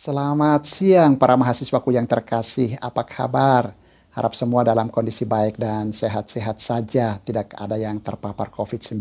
Selamat siang para mahasiswaku yang terkasih, apa kabar? Harap semua dalam kondisi baik dan sehat-sehat saja, tidak ada yang terpapar COVID-19.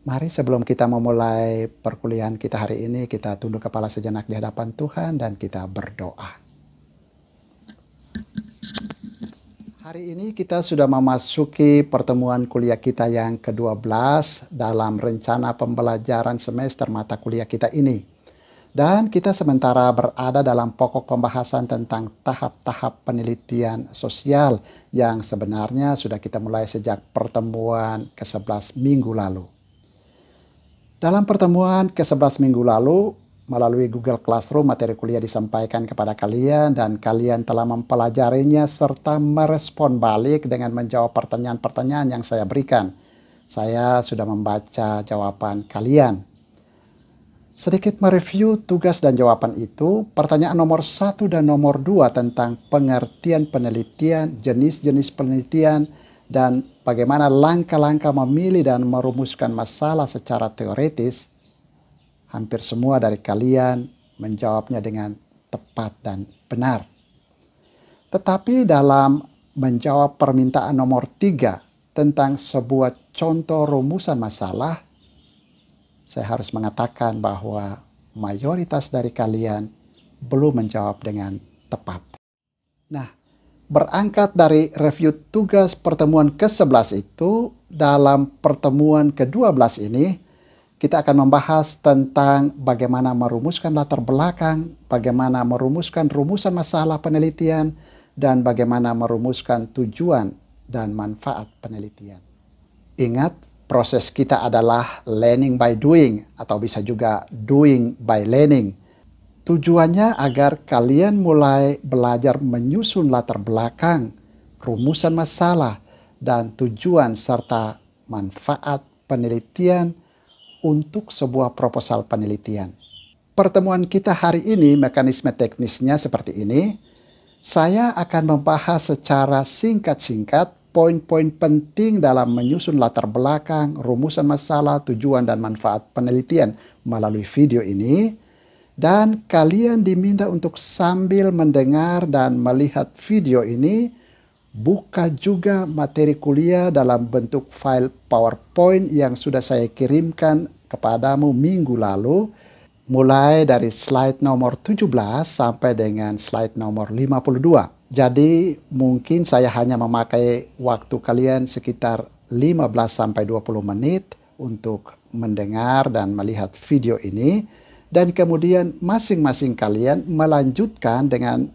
Mari sebelum kita memulai perkuliahan kita hari ini, kita tunduk kepala sejenak di hadapan Tuhan dan kita berdoa. Hari ini kita sudah memasuki pertemuan kuliah kita yang ke-12 dalam rencana pembelajaran semester mata kuliah kita ini. Dan kita sementara berada dalam pokok pembahasan tentang tahap-tahap penelitian sosial yang sebenarnya sudah kita mulai sejak pertemuan ke-11 minggu lalu. Dalam pertemuan ke-11 minggu lalu, melalui Google Classroom materi kuliah disampaikan kepada kalian dan kalian telah mempelajarinya serta merespon balik dengan menjawab pertanyaan-pertanyaan yang saya berikan. Saya sudah membaca jawaban kalian. Sedikit mereview tugas dan jawaban itu, pertanyaan nomor 1 dan nomor 2 tentang pengertian penelitian, jenis-jenis penelitian, dan bagaimana langkah-langkah memilih dan merumuskan masalah secara teoritis, hampir semua dari kalian menjawabnya dengan tepat dan benar. Tetapi dalam menjawab permintaan nomor 3 tentang sebuah contoh rumusan masalah, saya harus mengatakan bahwa mayoritas dari kalian belum menjawab dengan tepat. Nah, berangkat dari review tugas pertemuan ke-11 itu, dalam pertemuan ke-12 ini, kita akan membahas tentang bagaimana merumuskan latar belakang, bagaimana merumuskan rumusan masalah penelitian, dan bagaimana merumuskan tujuan dan manfaat penelitian. Ingat, proses kita adalah learning by doing atau bisa juga doing by learning. Tujuannya agar kalian mulai belajar menyusun latar belakang, rumusan masalah, dan tujuan serta manfaat penelitian untuk sebuah proposal penelitian. Pertemuan kita hari ini mekanisme teknisnya seperti ini. Saya akan membahas secara singkat-singkat poin-poin penting dalam menyusun latar belakang, rumusan masalah, tujuan, dan manfaat penelitian melalui video ini. Dan kalian diminta untuk sambil mendengar dan melihat video ini, buka juga materi kuliah dalam bentuk file PowerPoint yang sudah saya kirimkan kepadamu minggu lalu, mulai dari slide nomor 17 sampai dengan slide nomor 52. Jadi mungkin saya hanya memakai waktu kalian sekitar 15-20 menit untuk mendengar dan melihat video ini. Dan kemudian masing-masing kalian melanjutkan dengan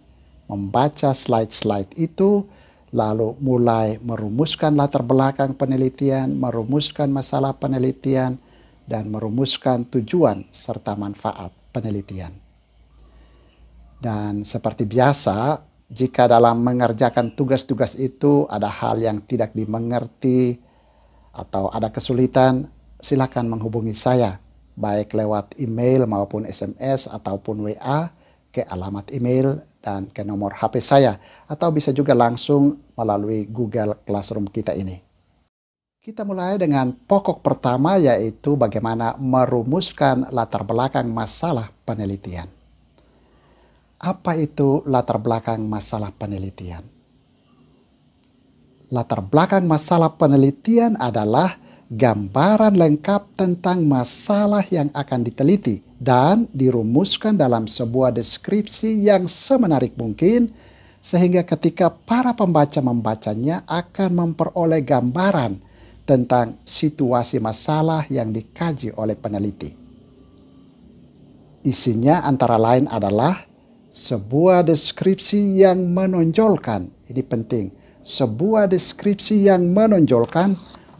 membaca slide-slide itu, lalu mulai merumuskan latar belakang penelitian, merumuskan masalah penelitian, dan merumuskan tujuan serta manfaat penelitian. Dan seperti biasa, jika dalam mengerjakan tugas-tugas itu ada hal yang tidak dimengerti atau ada kesulitan, silakan menghubungi saya, baik lewat email maupun SMS ataupun WA ke alamat email dan ke nomor HP saya, atau bisa juga langsung melalui Google Classroom kita ini. Kita mulai dengan pokok pertama, yaitu bagaimana merumuskan latar belakang masalah penelitian. Apa itu latar belakang masalah penelitian? Latar belakang masalah penelitian adalah gambaran lengkap tentang masalah yang akan diteliti dan dirumuskan dalam sebuah deskripsi yang semenarik mungkin, sehingga ketika para pembaca membacanya akan memperoleh gambaran tentang situasi masalah yang dikaji oleh peneliti. Isinya antara lain adalah sebuah deskripsi yang menonjolkan, ini penting, sebuah deskripsi yang menonjolkan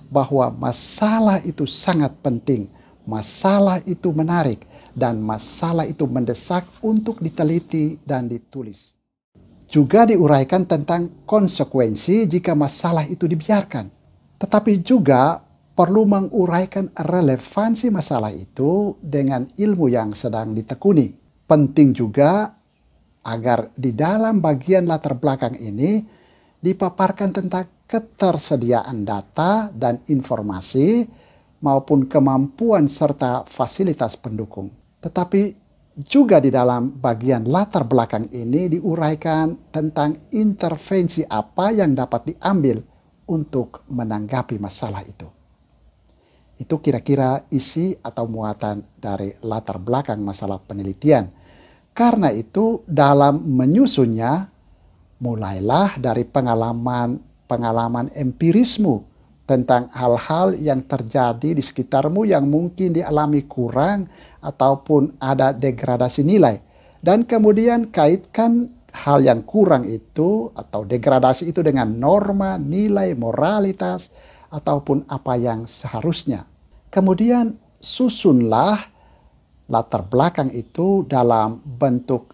bahwa masalah itu sangat penting, masalah itu menarik, dan masalah itu mendesak untuk diteliti dan ditulis. Juga diuraikan tentang konsekuensi jika masalah itu dibiarkan. Tetapi juga perlu menguraikan relevansi masalah itu dengan ilmu yang sedang ditekuni. Penting juga agar di dalam bagian latar belakang ini dipaparkan tentang ketersediaan data dan informasi maupun kemampuan serta fasilitas pendukung. Tetapi Juga di dalam bagian latar belakang ini diuraikan tentang intervensi apa yang dapat diambil untuk menanggapi masalah itu. Itu kira-kira isi atau muatan dari latar belakang masalah penelitian. Karena itu dalam menyusunnya, mulailah dari pengalaman empirismu tentang hal-hal yang terjadi di sekitarmu yang mungkin dialami kurang ataupun ada degradasi nilai. Dan kemudian kaitkan hal yang kurang itu atau degradasi itu dengan norma, nilai, moralitas, ataupun apa yang seharusnya. Kemudian susunlah latar belakang itu dalam bentuk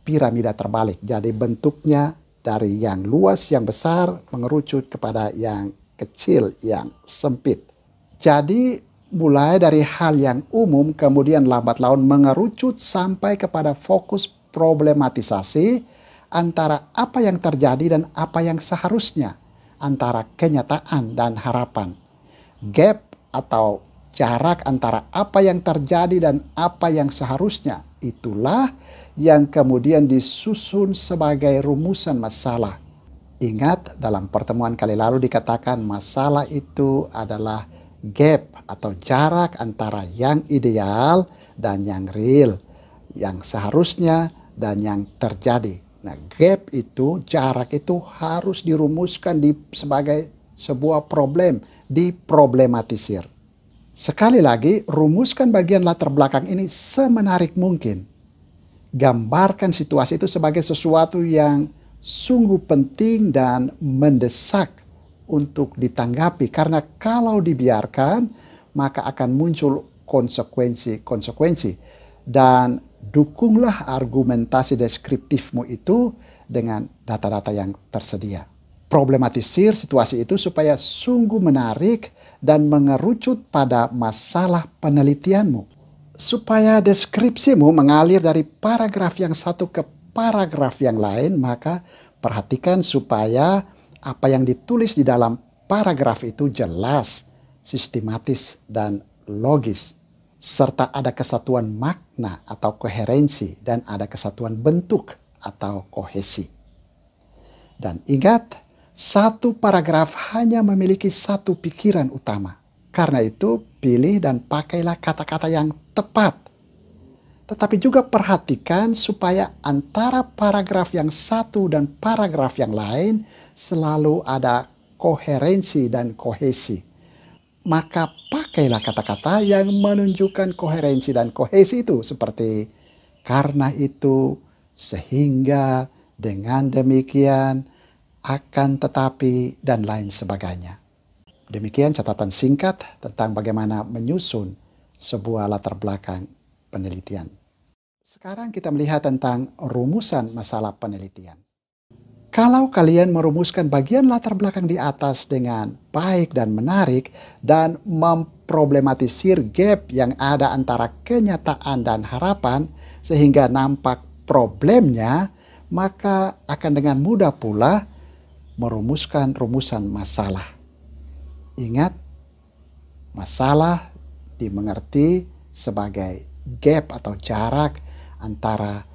piramida terbalik. Jadi bentuknya dari yang luas, yang besar, mengerucut kepada yang kecil, yang sempit. Jadi mulai dari hal yang umum kemudian lambat laun mengerucut sampai kepada fokus problematisasi antara apa yang terjadi dan apa yang seharusnya, antara kenyataan dan harapan. Gap atau jarak antara apa yang terjadi dan apa yang seharusnya, itulah yang kemudian disusun sebagai rumusan masalah. Ingat, dalam pertemuan kali lalu dikatakan masalah itu adalah gap atau jarak antara yang ideal dan yang real, yang seharusnya dan yang terjadi. Nah, gap itu, jarak itu harus dirumuskan sebagai sebuah problem, diproblematisir. Sekali lagi, rumuskan bagian latar belakang ini semenarik mungkin. Gambarkan situasi itu sebagai sesuatu yang sungguh penting dan mendesak untuk ditanggapi, karena kalau dibiarkan maka akan muncul konsekuensi, dan dukunglah argumentasi deskriptifmu itu dengan data-data yang tersedia. Problematisir situasi itu supaya sungguh menarik dan mengerucut pada masalah penelitianmu, supaya deskripsimu mengalir dari paragraf yang satu ke paragraf yang lain. Maka perhatikan supaya apa yang ditulis di dalam paragraf itu jelas, sistematis, dan logis, serta ada kesatuan makna atau koherensi, dan ada kesatuan bentuk atau kohesi. Dan ingat, satu paragraf hanya memiliki satu pikiran utama. Karena itu pilih dan pakailah kata-kata yang tepat. Tetapi juga perhatikan supaya antara paragraf yang satu dan paragraf yang lain selalu ada koherensi dan kohesi. Maka pakailah kata-kata yang menunjukkan koherensi dan kohesi itu, seperti karena itu, sehingga, dengan demikian, akan tetapi, dan lain sebagainya. Demikian catatan singkat tentang bagaimana menyusun sebuah latar belakang penelitian. Sekarang kita melihat tentang rumusan masalah penelitian. Kalau kalian merumuskan bagian latar belakang di atas dengan baik dan menarik dan memproblematisir gap yang ada antara kenyataan dan harapan sehingga nampak problemnya, maka akan dengan mudah pula merumuskan rumusan masalah. Ingat, masalah dimengerti sebagai gap atau jarak antara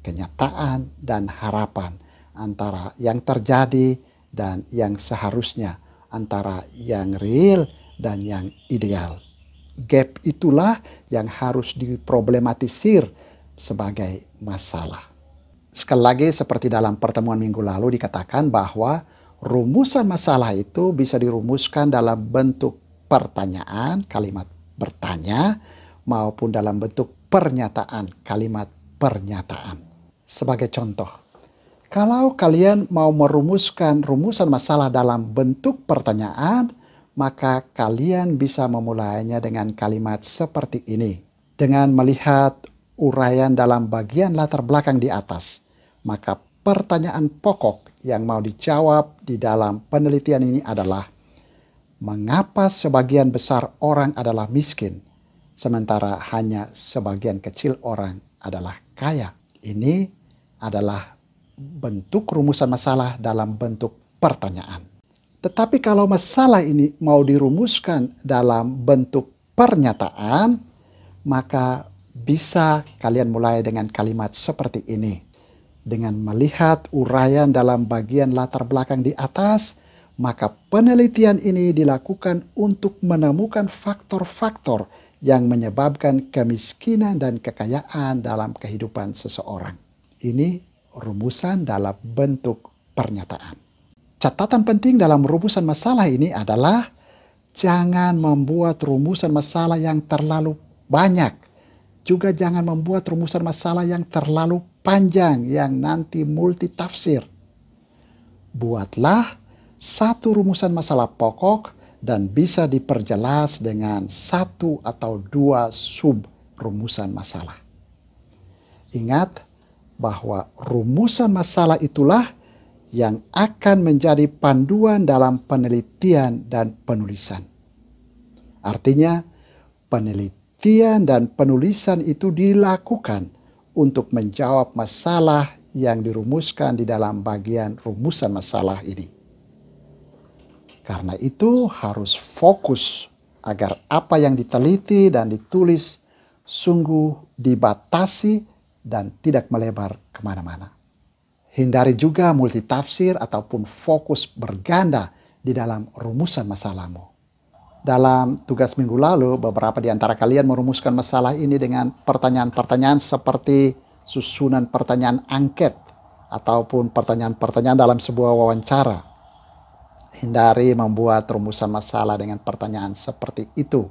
kenyataan dan harapan, antara yang terjadi dan yang seharusnya, antara yang real dan yang ideal. Gap itulah yang harus diproblematisir sebagai masalah. Sekali lagi, seperti dalam pertemuan minggu lalu dikatakan bahwa rumusan masalah itu bisa dirumuskan dalam bentuk pertanyaan, kalimat bertanya, maupun dalam bentuk pernyataan, kalimat pernyataan. Sebagai contoh, kalau kalian mau merumuskan rumusan masalah dalam bentuk pertanyaan, maka kalian bisa memulainya dengan kalimat seperti ini. Dengan melihat uraian dalam bagian latar belakang di atas, maka pertanyaan pokok yang mau dijawab di dalam penelitian ini adalah, mengapa sebagian besar orang adalah miskin, sementara hanya sebagian kecil orang adalah kaya? Ini adalah bentuk rumusan masalah dalam bentuk pertanyaan. Tetapi kalau masalah ini mau dirumuskan dalam bentuk pernyataan, maka Bisa kalian mulai dengan kalimat seperti ini. Dengan melihat uraian dalam bagian latar belakang di atas, maka penelitian ini dilakukan untuk menemukan faktor-faktor yang menyebabkan kemiskinan dan kekayaan dalam kehidupan seseorang. Ini rumusan dalam bentuk pernyataan. Catatan penting dalam rumusan masalah ini adalah jangan membuat rumusan masalah yang terlalu banyak. Juga jangan membuat rumusan masalah yang terlalu panjang yang nanti multitafsir. Buatlah satu rumusan masalah pokok dan bisa diperjelas dengan satu atau dua sub rumusan masalah. Ingat bahwa rumusan masalah itulah yang akan menjadi panduan dalam penelitian dan penulisan. Artinya, penelitian dan penulisan itu dilakukan untuk menjawab masalah yang dirumuskan di dalam bagian rumusan masalah ini. Karena itu harus fokus agar apa yang diteliti dan ditulis sungguh dibatasi dan tidak melebar kemana-mana. Hindari juga multitafsir ataupun fokus berganda di dalam rumusan masalahmu. Dalam tugas minggu lalu, beberapa di antara kalian merumuskan masalah ini dengan pertanyaan-pertanyaan seperti susunan pertanyaan angket ataupun pertanyaan-pertanyaan dalam sebuah wawancara. Hindari membuat rumusan masalah dengan pertanyaan seperti itu.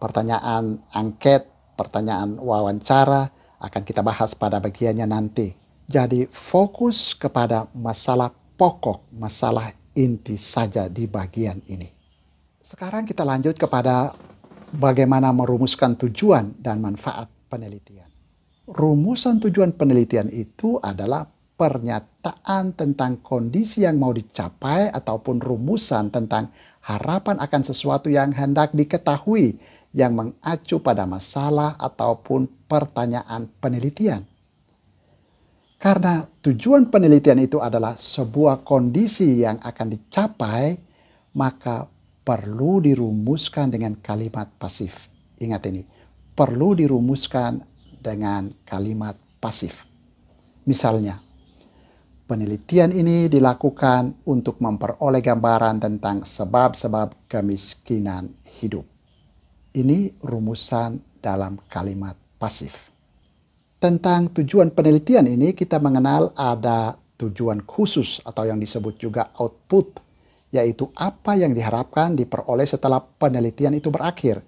Pertanyaan angket, pertanyaan wawancara akan kita bahas pada bagiannya nanti. Jadi fokus kepada masalah pokok, masalah inti saja di bagian ini. Sekarang kita lanjut kepada bagaimana merumuskan tujuan dan manfaat penelitian. Rumusan tujuan penelitian itu adalah pernyataan tentang kondisi yang mau dicapai ataupun rumusan tentang harapan akan sesuatu yang hendak diketahui yang mengacu pada masalah ataupun pertanyaan penelitian. Karena tujuan penelitian itu adalah sebuah kondisi yang akan dicapai, maka perlu dirumuskan dengan kalimat pasif. Ingat ini, perlu dirumuskan dengan kalimat pasif. Misalnya, penelitian ini dilakukan untuk memperoleh gambaran tentang sebab-sebab kemiskinan hidup. Ini rumusan dalam kalimat pasif. Tentang tujuan penelitian ini kita mengenal ada tujuan khusus atau yang disebut juga output, yaitu apa yang diharapkan diperoleh setelah penelitian itu berakhir.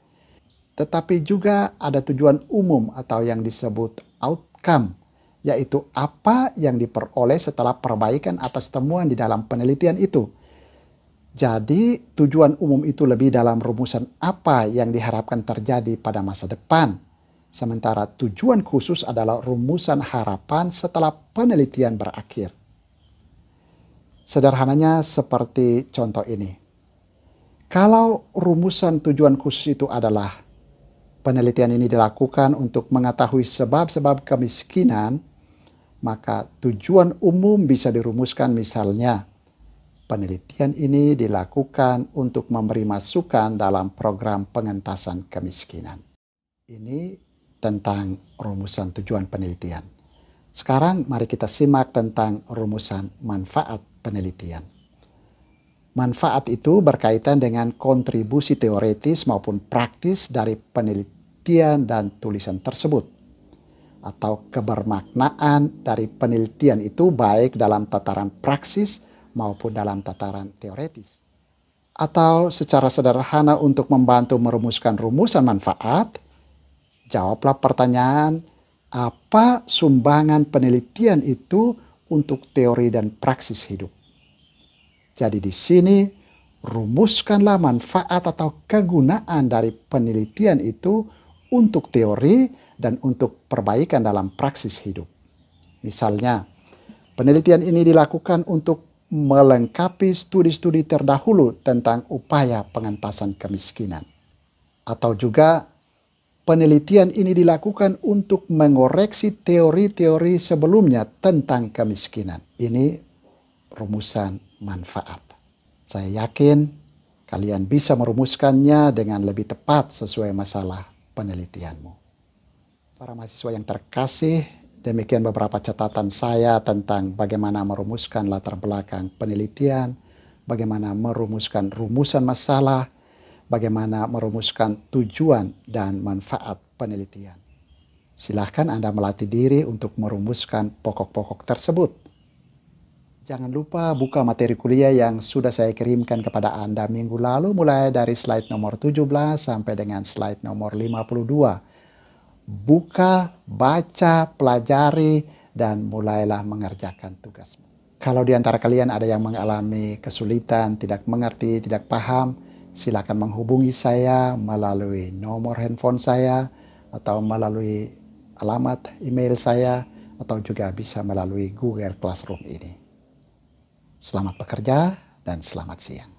Tetapi juga ada tujuan umum atau yang disebut outcome, yaitu apa yang diperoleh setelah perbaikan atas temuan di dalam penelitian itu. Jadi tujuan umum itu lebih dalam rumusan apa yang diharapkan terjadi pada masa depan. Sementara tujuan khusus adalah rumusan harapan setelah penelitian berakhir. Sederhananya seperti contoh ini. Kalau rumusan tujuan khusus itu adalah penelitian ini dilakukan untuk mengetahui sebab-sebab kemiskinan, maka tujuan umum bisa dirumuskan misalnya, penelitian ini dilakukan untuk memberi masukan dalam program pengentasan kemiskinan. Ini tentang rumusan tujuan penelitian. Sekarang mari kita simak tentang rumusan manfaat penelitian. Manfaat itu berkaitan dengan kontribusi teoretis maupun praktis dari penelitian dan tulisan tersebut, atau kebermaknaan dari penelitian itu baik dalam tataran praksis maupun dalam tataran teoretis. Atau secara sederhana untuk membantu merumuskan rumusan manfaat, jawablah pertanyaan, apa sumbangan penelitian itu untuk teori dan praksis hidup? Jadi di sini rumuskanlah manfaat atau kegunaan dari penelitian itu untuk teori dan untuk perbaikan dalam praksis hidup. Misalnya, penelitian ini dilakukan untuk melengkapi studi-studi terdahulu tentang upaya pengentasan kemiskinan. Atau juga penelitian ini dilakukan untuk mengoreksi teori-teori sebelumnya tentang kemiskinan. Ini rumusan manfaat. Saya yakin kalian bisa merumuskannya dengan lebih tepat sesuai masalah penelitianmu. Para mahasiswa yang terkasih, demikian beberapa catatan saya tentang bagaimana merumuskan latar belakang penelitian, bagaimana merumuskan rumusan masalah, bagaimana merumuskan tujuan dan manfaat penelitian. Silahkan Anda melatih diri untuk merumuskan pokok-pokok tersebut. Jangan lupa buka materi kuliah yang sudah saya kirimkan kepada Anda minggu lalu, mulai dari slide nomor 17 sampai dengan slide nomor 52. Buka, baca, pelajari, dan mulailah mengerjakan tugasmu. Kalau di antara kalian ada yang mengalami kesulitan, tidak mengerti, tidak paham, silakan menghubungi saya melalui nomor handphone saya, atau melalui alamat email saya, atau juga bisa melalui Google Classroom ini. Selamat bekerja dan selamat siang.